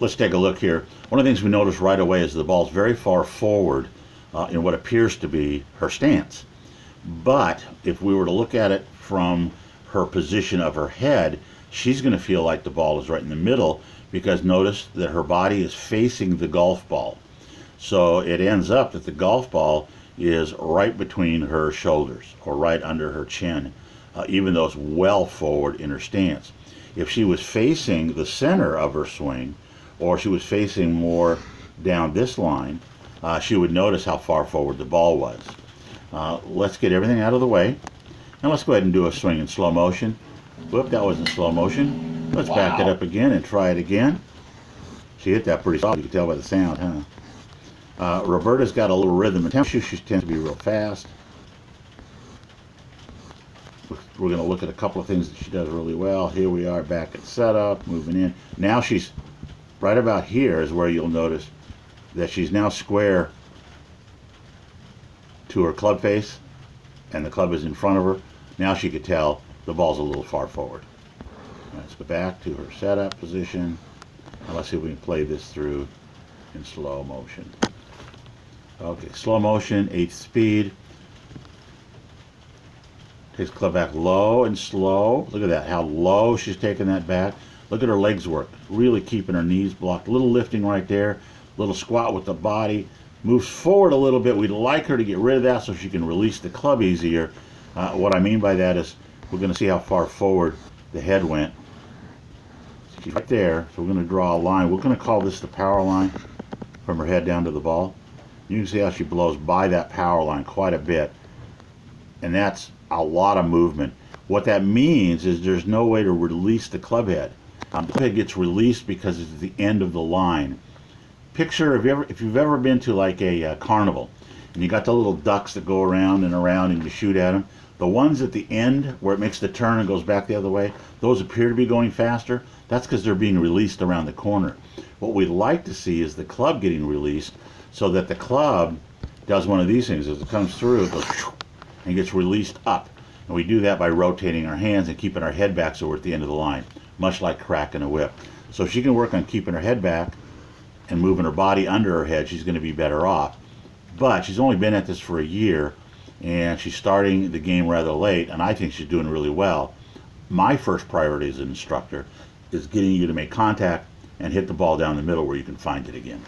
let's take a look here. One of the things we notice right away is the ball's very far forward in what appears to be her stance. But if we were to look at it from her position of her head, she's going to feel like the ball is right in the middle, because notice that her body is facing the golf ball. So it ends up that the golf ball is right between her shoulders or right under her chin, even though it's well forward in her stance. If she was facing the center of her swing, or she was facing more down this line, she would notice how far forward the ball was. Let's get everything out of the way, and let's go ahead and do a swing in slow motion. Whoop, that wasn't slow motion. Let's back it up again and try it again. She hit that pretty solid. You can tell by the sound, huh? Roberta's got a little rhythm and tempo. She tends to be real fast. We're going to look at a couple of things that she does really well. Here we are back at setup, moving in. Now she's right about here is where you'll notice that she's now square to her club face, and the club is in front of her. Now she could tell the ball's a little far forward. Let's go back to her setup position, and let's see if we can play this through in slow motion. Okay, slow motion, 8th speed. Takes the club back low and slow. Look at that, how low she's taking that back. Look at her legs work, really keeping her knees blocked. A little lifting right there, little squat with the body. Moves forward a little bit. We'd like her to get rid of that so she can release the club easier. What I mean by that is we're going to see how far forward the head went. She's right there, so we're going to draw a line. We're going to call this the power line from her head down to the ball. You can see how she blows by that power line quite a bit, and that's a lot of movement. What that means is there's no way to release the club head. The club head gets released because it's at the end of the line. Picture if you've ever been to like a carnival, and you got the little ducks that go around and you shoot at them. The ones at the end where it makes the turn and goes back the other way, those appear to be going faster. That's because they're being released around the corner. What we'd like to see is the club getting released, so that the club does one of these things. As it comes through, it goes and gets released up. And we do that by rotating our hands and keeping our head back so we're at the end of the line, much like cracking a whip. So if she can work on keeping her head back and moving her body under her head, she's going to be better off. But she's only been at this for a year, and she's starting the game rather late, and I think she's doing really well. My first priority as an instructor is getting you to make contact and hit the ball down the middle where you can find it again.